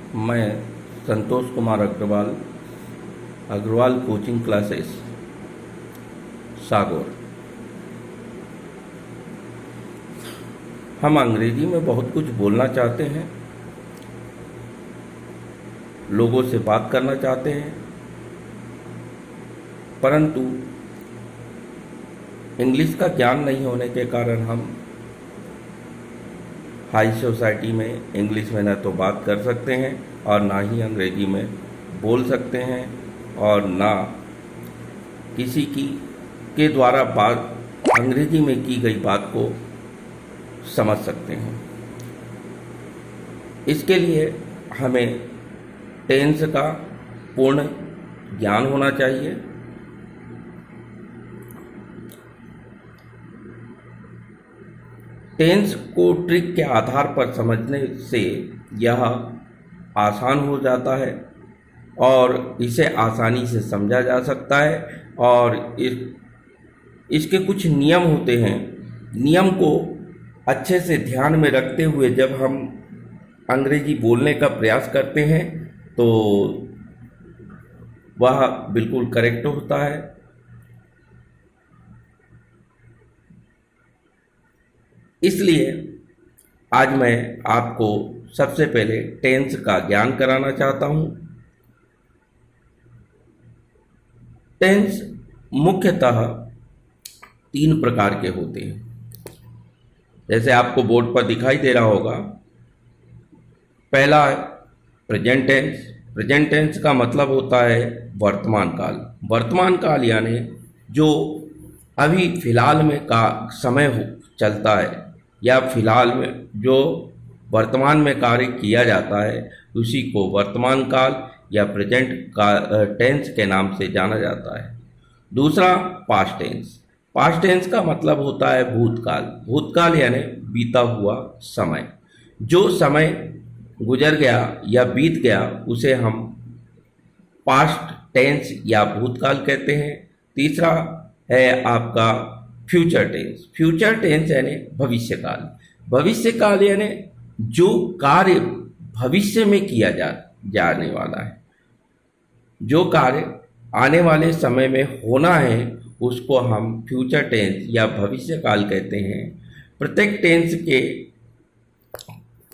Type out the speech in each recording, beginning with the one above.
मैं Santosh Kumar Agarwal, Agarwal coaching classes, Sagore. हम अंग्रेजी में बहुत कुछ बोलना चाहते हैं, लोगों से बात करना चाहते हैं, परंतु इंग्लिश का ज्ञान नहीं होने के कारण हम हाई सोसाइटी में इंग्लिश में न तो बात कर सकते हैं और ना ही अंग्रेजी में बोल सकते हैं और ना किसी के द्वारा बात अंग्रेजी में की गई बात को समझ सकते हैं। इसके लिए हमें टेंस का पूर्ण ज्ञान होना चाहिए। टेंस को ट्रिक के आधार पर समझने से यह आसान हो जाता है और इसे आसानी से समझा जा सकता है। और इसके कुछ नियम होते हैं। नियम को अच्छे से ध्यान में रखते हुए जब हम अंग्रेजी बोलने का प्रयास करते हैं तो वह बिल्कुल करेक्ट होता है। इसलिए आज मैं आपको सबसे पहले टेंस का ज्ञान कराना चाहता हूँ। टेंस मुख्यतः 3 प्रकार के होते हैं, जैसे आपको बोर्ड पर दिखाई दे रहा होगा। पहला है प्रेजेंट टेंस। प्रेजेंट टेंस का मतलब होता है वर्तमान काल। वर्तमान काल यानी जो अभी फिलहाल में का समय चलता है या फिलहाल में जो वर्तमान में कार्य किया जाता है उसी को वर्तमान काल या प्रेजेंट टेंस के नाम से जाना जाता है। दूसरा पास्ट टेंस। पास्ट टेंस का मतलब होता है भूतकाल। भूतकाल यानी बीता हुआ समय। जो समय गुजर गया या बीत गया उसे हम पास्ट टेंस या भूतकाल कहते हैं। तीसरा है आपका फ्यूचर टेंस। फ्यूचर टेंस यानी भविष्यकाल। भविष्यकाल यानी जो कार्य भविष्य में किया जाने वाला है, जो कार्य आने वाले समय में होना है उसको हम फ्यूचर टेंस या भविष्यकाल कहते हैं। प्रत्येक टेंस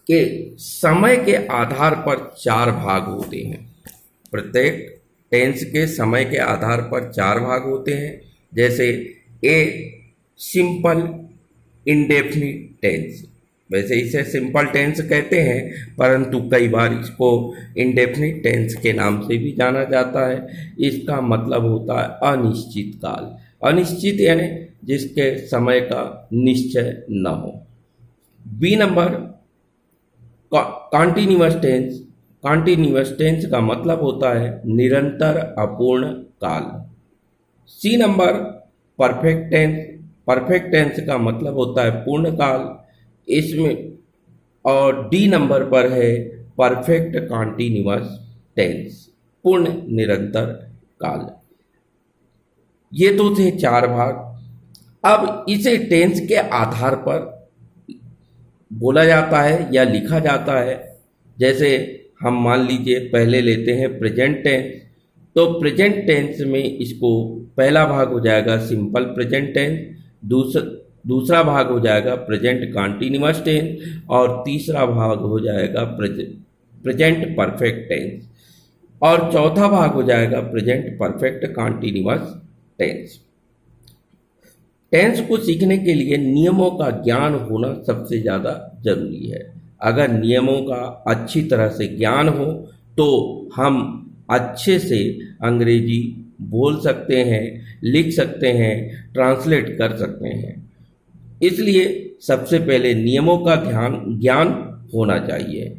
के समय के आधार पर 4 भाग होते हैं। प्रत्येक टेंस के समय के आधार पर 4 भाग होते हैं। जैसे ए सिंपल इंडेफिनिट टेंस, वैसे इसे सिंपल टेंस कहते हैं परंतु कई बार इसको इंडेफिनिट टेंस के नाम से भी जाना जाता है। इसका मतलब होता है अनिश्चित काल। अनिश्चित यानी जिसके समय का निश्चय न हो। B number continuous tense. Continuous tense का मतलब होता है निरंतर अपूर्ण काल। C number perfect tense. Perfect tense का मतलब होता है पूर्ण काल इसमें। और डी नंबर पर है परफेक्ट कॉन्टिन्यूअस टेंस, पूर्ण निरंतर काल। ये तो थे 4 भाग। अब इसे टेंस के आधार पर बोला जाता है या लिखा जाता है। जैसे हम मान लीजिए पहले लेते हैं प्रेजेंट टेंस, तो प्रेजेंट टेंस में इसको पहला भाग हो जाएगा सिंपल प्रेजेंट टेंस, दूसरा भाग हो जाएगा प्रेजेंट कॉन्टिन्यूअस टेंस और तीसरा भाग हो जाएगा प्रेजेंट परफेक्ट टेंस और चौथा भाग हो जाएगा present perfect continuous tense. Tense को सीखने के लिए नियमों का ज्ञान होना सबसे ज़्यादा जरूरी है। अगर नियमों का अच्छी तरह से ज्ञान हो तो हम अच्छे से अंग्रेजी बोल सकते हैं, लिख सकते हैं, ट्रांसलेट कर सकते हैं। इसलिए सबसे पहले नियमों का ज्ञान होना चाहिए।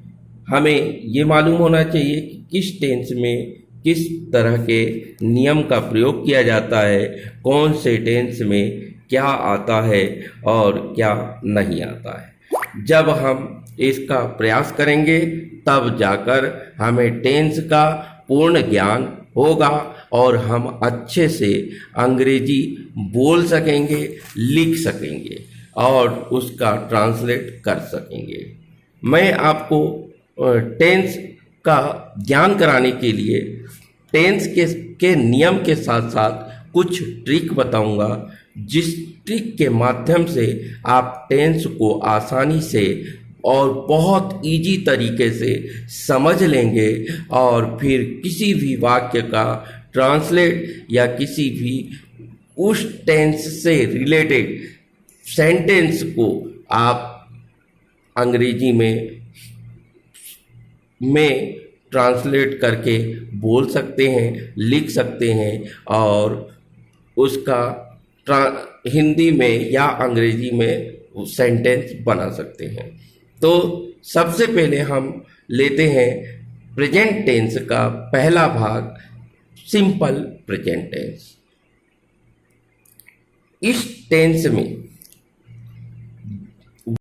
हमें ये मालूम होना चाहिए कि किस टेंस में किस तरह के नियम का प्रयोग किया जाता है, कौन से टेंस में क्या आता है और क्या नहीं आता है। जब हम इसका प्रयास करेंगे तब जाकर हमें टेंस का पूर्ण ज्ञान होगा और हम अच्छे से अंग्रेजी बोल सकेंगे, लिख सकेंगे और उसका ट्रांसलेट कर सकेंगे। मैं आपको टेंस का ज्ञान कराने के लिए टेंस के नियम के साथ साथ कुछ ट्रिक बताऊंगा, जिस ट्रिक के माध्यम से आप टेंस को आसानी से और बहुत इजी तरीके से समझ लेंगे और फिर किसी भी वाक्य का ट्रांसलेट या किसी भी उस टेंस से रिलेटेड सेंटेंस को आप अंग्रेजी में ट्रांसलेट करके बोल सकते हैं, लिख सकते हैं और उसका हिंदी में या अंग्रेजी में सेंटेंस बना सकते हैं। तो सबसे पहले हम लेते हैं प्रेजेंट टेंस का पहला भाग, सिंपल प्रेजेंट टेंस। इस टेंस में